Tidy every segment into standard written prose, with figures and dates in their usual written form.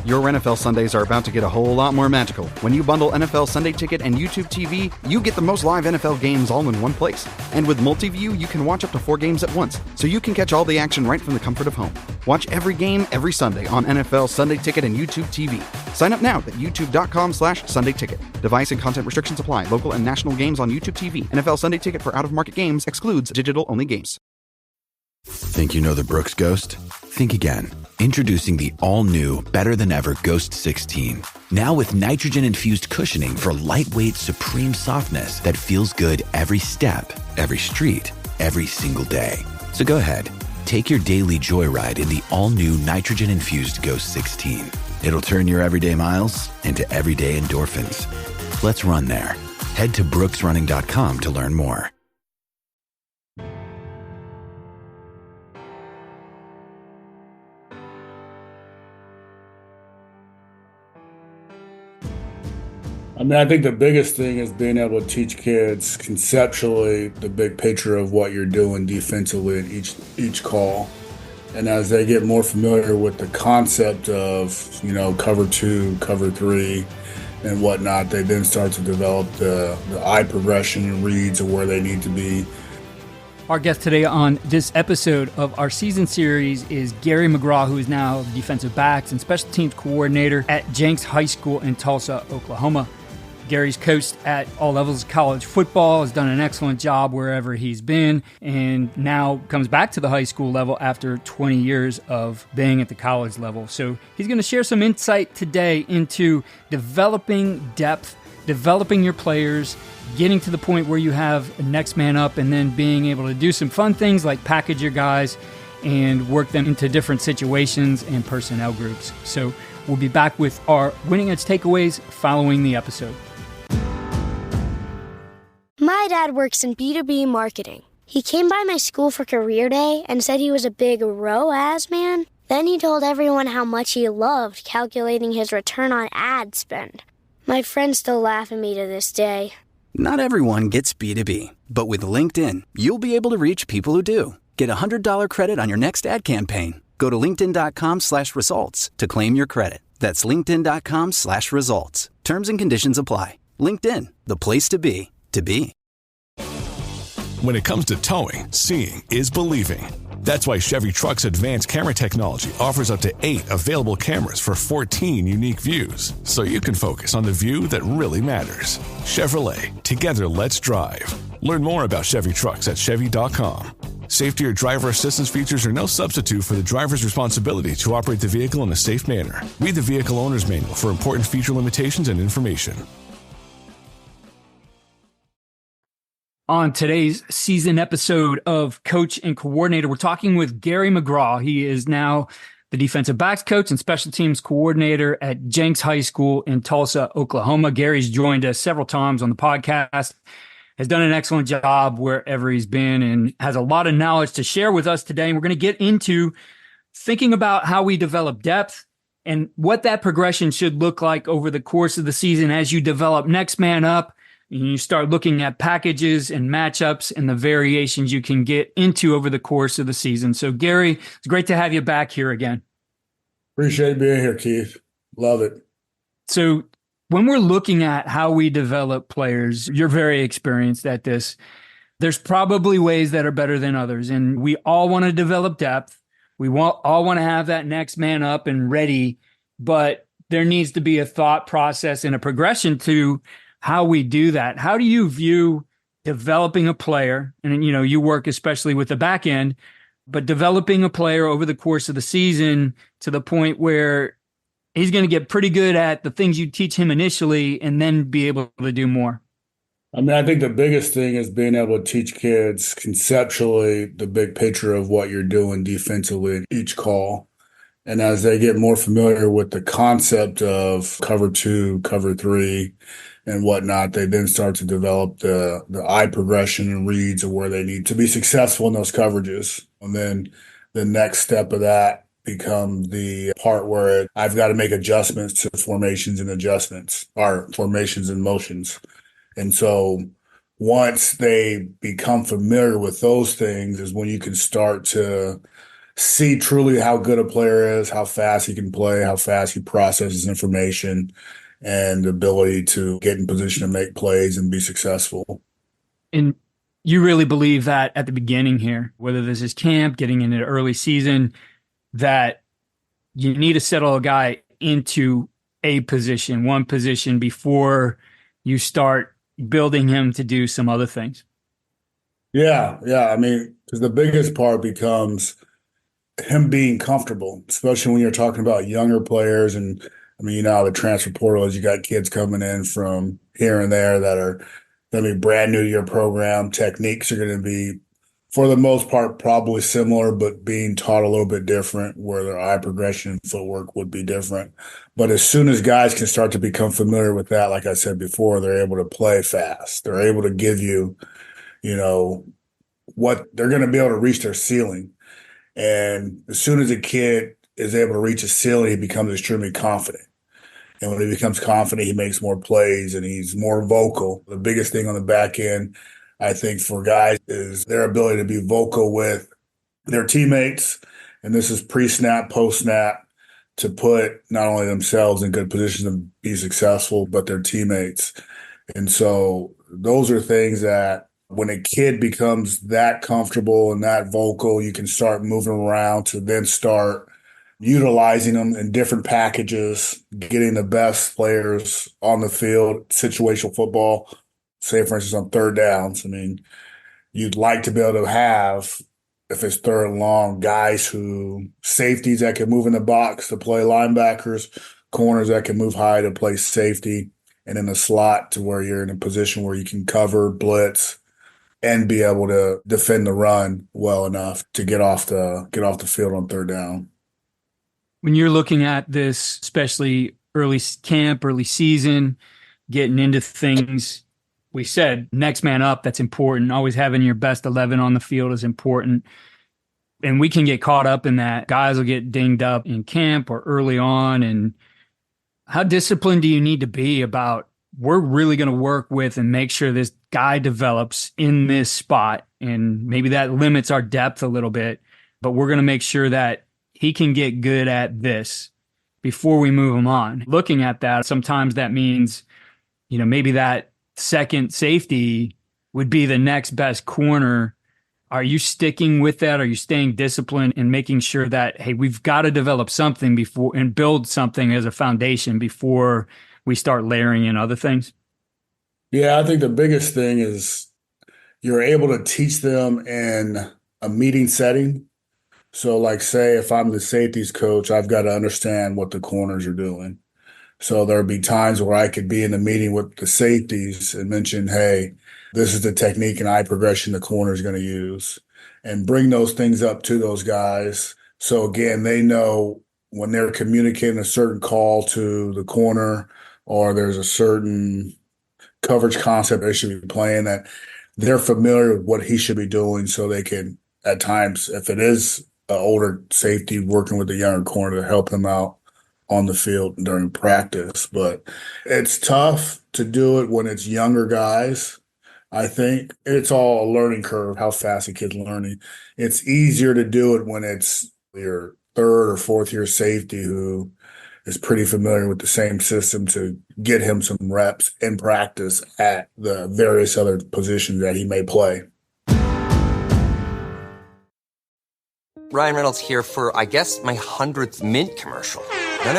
Your NFL Sundays are about to get a whole lot more magical. When you bundle NFL Sunday Ticket and YouTube TV, you get the most live NFL games all in one place. And with Multiview, you can watch up to 4 games at once, so you can catch all the action right from the comfort of home. Watch every game every Sunday on NFL Sunday Ticket and YouTube TV. Sign up now at youtube.com/Sunday Ticket. Device and content restrictions apply. Local and national games on YouTube TV. NFL Sunday Ticket for out-of-market games excludes digital-only games. Think you know the Brooks Ghost? Think again. Introducing the all-new, better-than-ever Ghost 16. Now with nitrogen-infused cushioning for lightweight, supreme softness that feels good every step, every street, every single day. So go ahead, take your daily joyride in the all-new nitrogen-infused Ghost 16. It'll turn your everyday miles into everyday endorphins. Let's run there. Head to brooksrunning.com to learn more. I think the biggest thing is being able to teach kids conceptually the big picture of what you're doing defensively in each call. And as they get more familiar with the concept of, cover 2, cover 3, and whatnot, they then start to develop the eye progression and reads of where they need to be. Our guest today on this episode of our season series is Gary McGraw, who is now defensive backs and special teams coordinator at Jenks High School in Tulsa, Oklahoma. Gary's coached at all levels of college football, has done an excellent job wherever he's been, and now comes back to the high school level after 20 years of being at the college level. So he's going to share some insight today into developing depth, developing your players, getting to the point where you have a next man up, and then being able to do some fun things like package your guys and work them into different situations and personnel groups. So we'll be back with our Winning Edge takeaways following the episode. My dad works in B2B marketing. He came by my school for career day and said he was a big ROAS man. Then he told everyone how much he loved calculating his return on ad spend. My friends still laugh at me to this day. Not everyone gets B2B, but with LinkedIn, you'll be able to reach people who do. Get a $100 credit on your next ad campaign. Go to linkedin.com/results to claim your credit. That's linkedin.com/results. Terms and conditions apply. LinkedIn, the place to be, to be. When it comes to towing, seeing is believing. That's why Chevy Truck's advanced camera technology offers up to 8 available cameras for 14 unique views, so you can focus on the view that really matters. Chevrolet, together let's drive. Learn more about Chevy Trucks at Chevy.com. Safety or driver assistance features are no substitute for the driver's responsibility to operate the vehicle in a safe manner. Read the vehicle owner's manual for important feature limitations and information. On today's season episode of Coach and Coordinator, we're talking with Gary McGraw. He is now the defensive backs coach and special teams coordinator at Jenks High School in Tulsa, Oklahoma. Gary's joined us several times on the podcast, has done an excellent job wherever he's been, and has a lot of knowledge to share with us today. And we're going to get into thinking about how we develop depth and what that progression should look like over the course of the season as you develop next man up. And you start looking at packages and matchups and the variations you can get into over the course of the season. So, Gary, it's great to have you back here again. Appreciate being here, Keith. Love it. So, when we're looking at how we develop players, you're very experienced at this. There's probably ways that are better than others, and we all want to develop depth. We all want to have that next man up and ready, but there needs to be a thought process and a progression to how we do that. How do you view developing a player? And, you work especially with the back end, but developing a player over the course of the season to the point where he's going to get pretty good at the things you teach him initially and then be able to do more. I think the biggest thing is being able to teach kids conceptually the big picture of what you're doing defensively in each call. And as they get more familiar with the concept of cover 2, cover 3, and whatnot, they then start to develop the eye progression and reads of where they need to be successful in those coverages. And then the next step of that becomes the part where I've got to make adjustments to formations and adjustments, or formations and motions. And so once they become familiar with those things is when you can start to see truly how good a player is, how fast he can play, how fast he processes information, and the ability to get in position to make plays and be successful. And you really believe that at the beginning here, whether this is camp, getting into the early season, that you need to settle a guy into a position, one position, before you start building him to do some other things. Yeah, yeah. I mean, because the biggest part becomes him being comfortable, especially when you're talking about younger players. And I mean, you know how the transfer portal is, you got kids coming in from here and there that are going to be brand new to your program. Techniques are going to be, for the most part, probably similar, but being taught a little bit different, where their eye progression and footwork would be different. But as soon as guys can start to become familiar with that, like I said before, they're able to play fast. They're able to give you, you know, what they're going to be able to reach their ceiling. And as soon as a kid is able to reach a ceiling, he becomes extremely confident. And when he becomes confident, he makes more plays and he's more vocal. The biggest thing on the back end, I think, for guys is their ability to be vocal with their teammates. And this is pre-snap, post-snap, to put not only themselves in good positions to be successful, but their teammates. And so those are things that when a kid becomes that comfortable and that vocal, you can start moving around to then start utilizing them in different packages, getting the best players on the field, situational football, say, for instance, on third downs. I mean, you'd like to be able to have, if it's third and long, guys who, safeties that can move in the box to play linebackers, corners that can move high to play safety, and in the slot to where you're in a position where you can cover, blitz, and be able to defend the run well enough to get off the field on third down. When you're looking at this, especially early camp, early season, getting into things, we said next man up, that's important. Always having your best 11 on the field is important. And we can get caught up in that. Guys will get dinged up in camp or early on. And how disciplined do you need to be about, we're really going to work with and make sure this guy develops in this spot? And maybe that limits our depth a little bit, but we're going to make sure that he can get good at this before we move him on. Looking at that, sometimes that means, you know, maybe that second safety would be the next best corner. Are you sticking with that? Are you staying disciplined and making sure that, hey, we've got to develop something before and build something as a foundation before we start layering in other things? Yeah, I think the biggest thing is you're able to teach them in a meeting setting. So, like, say, if I'm the safeties coach, I've got to understand what the corners are doing. So there'll be times where I could be in the meeting with the safeties and mention, hey, this is the technique and eye progression the corner is going to use, and bring those things up to those guys. So, again, they know when they're communicating a certain call to the corner, or there's a certain coverage concept they should be playing, that they're familiar with what he should be doing, so they can, at times, if it is an older safety, working with the younger corner to help him out on the field during practice. But it's tough to do it when it's younger guys. I think it's all a learning curve, how fast a kid's learning. It's easier to do it when it's your third or fourth year safety who is pretty familiar with the same system, to get him some reps in practice at the various other positions that he may play. Ryan Reynolds here for, I guess, my 100th Mint commercial. No,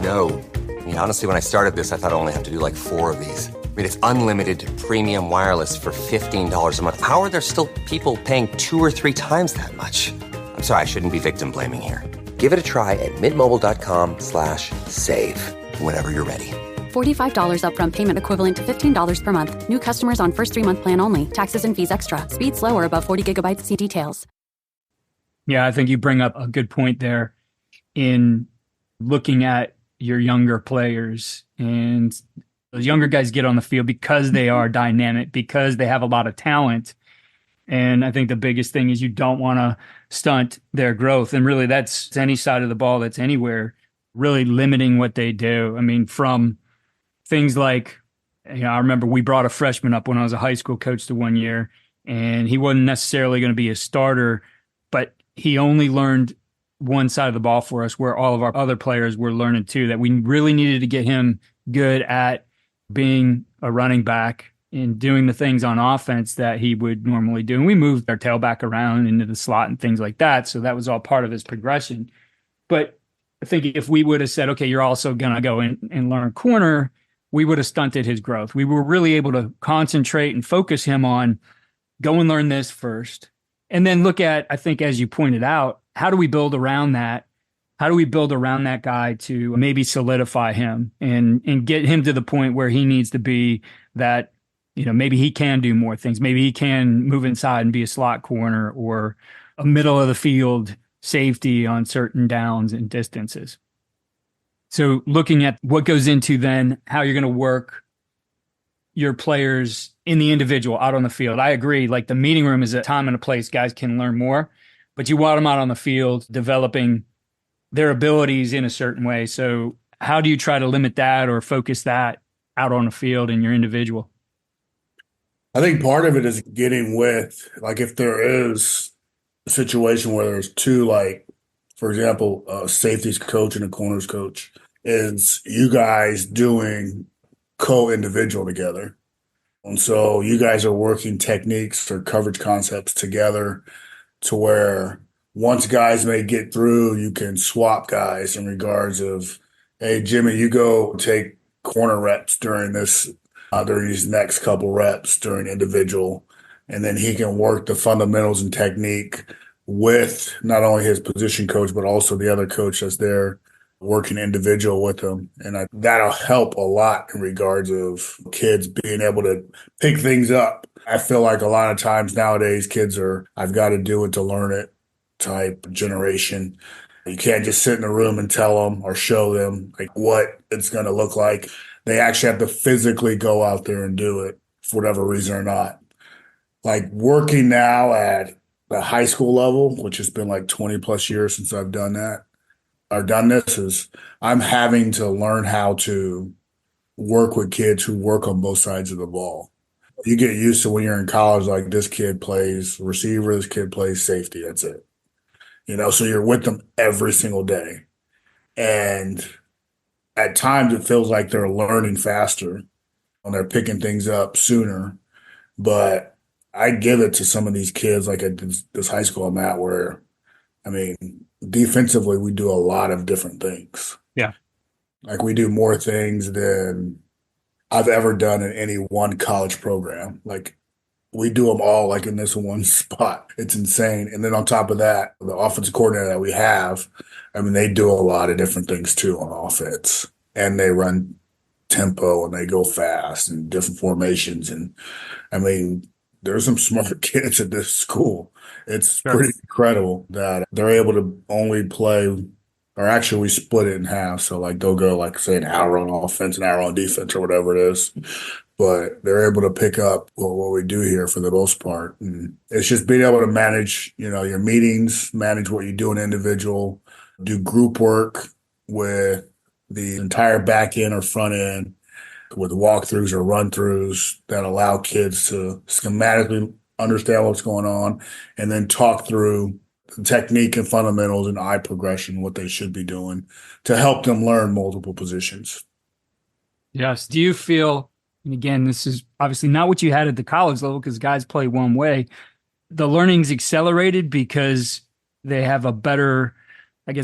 don't. I mean, honestly, when I started this, I thought I only have to do like 4 of these. I mean, it's unlimited premium wireless for $15 a month. How are there still people paying 2 or 3 times that much? I'm sorry, I shouldn't be victim blaming here. Give it a try at mintmobile.com/save. Whenever you're ready. $45 upfront payment equivalent to $15 per month. New customers on first 3-month plan only. Taxes and fees extra. Speed slower above 40 gigabytes. See details. Yeah, I think you bring up a good point there in looking at your younger players. And those younger guys get on the field because they are dynamic, because they have a lot of talent. And I think the biggest thing is you don't want to stunt their growth. And really, that's any side of the ball, that's anywhere, really limiting what they do. I mean, from things like, you know, I remember we brought a freshman up when I was a high school coach to one year, and he wasn't necessarily going to be a starter, but he only learned one side of the ball for us, where all of our other players were learning too, that we really needed to get him good at being a running back and doing the things on offense that he would normally do. And we moved our tailback around into the slot and things like that. So that was all part of his progression. But I think if we would have said, okay, you're also going to go in and learn corner, we would have stunted his growth. We were really able to concentrate and focus him on go and learn this first. And then look at, I think, as you pointed out, how do we build around that? How do we build around that guy to maybe solidify him and get him to the point where he needs to be, that, maybe he can do more things. Maybe he can move inside and be a slot corner or a middle of the field safety on certain downs and distances. So looking at what goes into then how you're going to work your players in the individual out on the field. I agree. Like, the meeting room is a time and a place guys can learn more, but you want them out on the field developing their abilities in a certain way. So how do you try to limit that or focus that out on the field in your individual? I think part of it is getting with, like, if there is a situation where there's two, like, for example, a safeties coach and a corners coach, is you guys doing co-individual together. And so you guys are working techniques or coverage concepts together to where once guys may get through, you can swap guys in regards of, hey, Jimmy, you go take corner reps during this, during these next couple reps during individual. And then he can work the fundamentals and technique with not only his position coach, but also the other coach that's there working individual with him. And that'll help a lot in regards of kids being able to pick things up. I feel like a lot of times nowadays kids are, I've got to do it to learn it type generation. You can't just sit in a room and tell them or show them like what it's going to look like. They actually have to physically go out there and do it for whatever reason or not. Like, working now at the high school level, which has been like 20 plus years since I've done that, or done this, is I'm having to learn how to work with kids who work on both sides of the ball. You get used to when you're in college, like, this kid plays receiver, this kid plays safety, that's it. So you're with them every single day. And at times it feels like they're learning faster and they're picking things up sooner. But I give it to some of these kids, like at this high school I'm at, where, defensively, we do a lot of different things. Yeah. Like, we do more things than I've ever done in any one college program. Like, we do them all like in this one spot. It's insane. And then on top of that, the offensive coordinator that we have, they do a lot of different things too on offense. And they run tempo and they go fast and different formations. And there's some smart kids at this school. It's pretty incredible that they're able to only play, or actually we split it in half. So like they'll go like, say, an hour on offense, an hour on defense, or whatever it is. But they're able to pick up what we do here for the most part. And it's just being able to manage, your meetings, manage what you do in individual, do group work with the entire back end or front end, with walkthroughs or run-throughs that allow kids to schematically understand what's going on, and then talk through the technique and fundamentals and eye progression, what they should be doing to help them learn multiple positions. Yes. Do you feel, and again, this is obviously not what you had at the college level because guys play one way, the learning's accelerated because they have a better,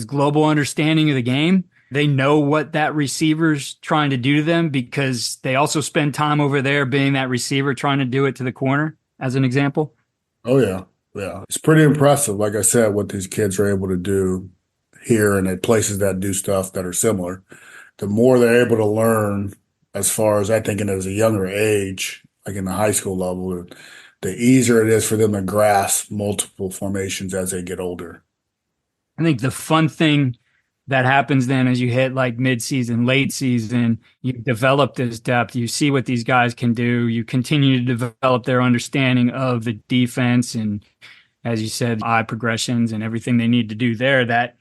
global understanding of the game? They know what that receiver's trying to do to them because they also spend time over there being that receiver trying to do it to the corner, as an example? Oh, yeah. Yeah. It's pretty impressive, like I said, what these kids are able to do here and at places that do stuff that are similar. The more they're able to learn, as far as I think at a younger age, like in the high school level, the easier it is for them to grasp multiple formations as they get older. I think the fun thing that happens then as you hit like mid-season, late season, you develop this depth, you see what these guys can do, you continue to develop their understanding of the defense and, as you said, eye progressions and everything they need to do there, that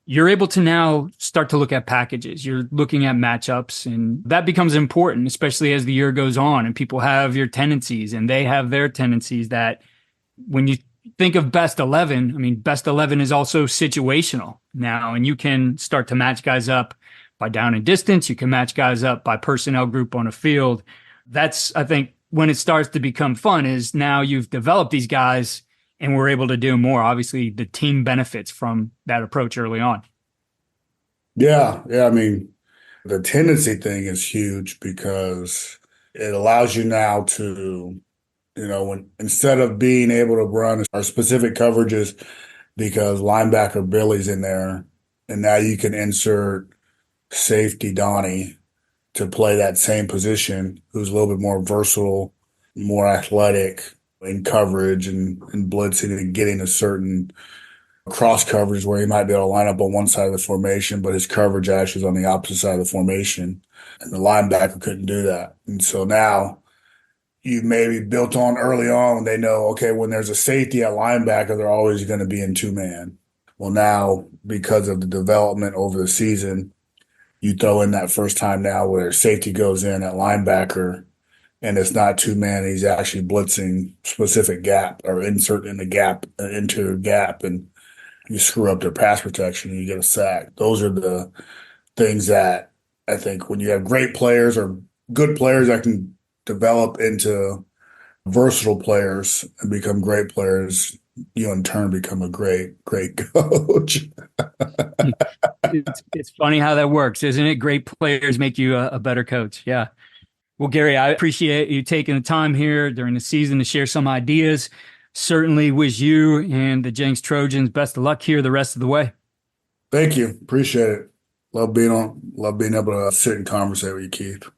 you're able to now start to look at packages. You're looking at matchups, and that becomes important, especially as the year goes on and people have your tendencies and they have their tendencies, that when think of best 11. I mean, best 11 is also situational now, and you can start to match guys up by down and distance. You can match guys up by personnel group on a field. That's, I think, when it starts to become fun, is now you've developed these guys and we're able to do more. Obviously, the team benefits from that approach early on. Yeah. I mean, the tendency thing is huge because it allows you now to, when instead of being able to run our specific coverages because linebacker Billy's in there, and now you can insert safety Donnie to play that same position, who's a little bit more versatile, more athletic in coverage and blitzing and getting a certain cross coverage where he might be able to line up on one side of the formation, but his coverage actually is on the opposite side of the formation. And the linebacker couldn't do that. And so now you maybe built on early on, they know, okay, when there's a safety at linebacker, they're always going to be in two-man. Well, now, because of the development over the season, you throw in that first time now where safety goes in at linebacker and it's not two-man, he's actually blitzing specific gap or insert in the gap, interior gap, and you screw up their pass protection and you get a sack. Those are the things that I think when you have great players or good players that can develop into versatile players and become great players, you in turn become a great coach. It's funny how that works, isn't it? Great players make you a better coach. Yeah. Well, Gary, I appreciate you taking the time here during the season to share some ideas. Certainly wish you and the Jenks Trojans best of luck here the rest of the way. Thank you. Appreciate it. Love being able to sit and conversate with you, Keith.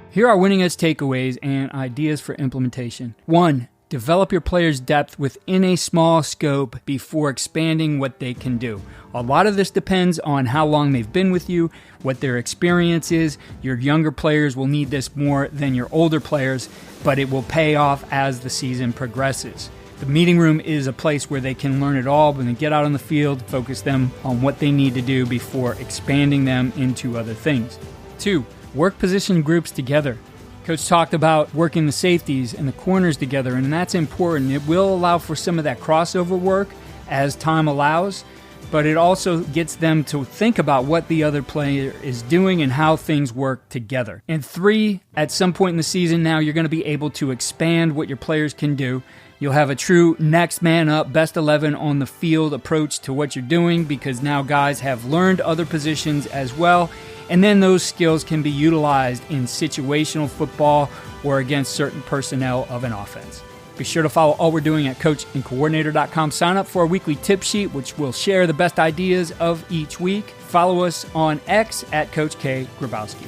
Here are winningest takeaways and ideas for implementation. 1. Develop your players' depth within a small scope before expanding what they can do. A lot of this depends on how long they've been with you, what their experience is. Your younger players will need this more than your older players, but it will pay off as the season progresses. The meeting room is a place where they can learn it all. When they get out on the field, focus them on what they need to do before expanding them into other things. 2. Work position groups together. Coach talked about working the safeties and the corners together, and that's important. It will allow for some of that crossover work as time allows, but it also gets them to think about what the other player is doing and how things work together. And 3, at some point in the season now, you're going to be able to expand what your players can do. You'll have a true next man up, best 11 on the field approach to what you're doing because now guys have learned other positions as well. And then those skills can be utilized in situational football or against certain personnel of an offense. Be sure to follow all we're doing at coachandcoordinator.com. Sign up for our weekly tip sheet, which will share the best ideas of each week. Follow us on X at Coach K. Grabowski.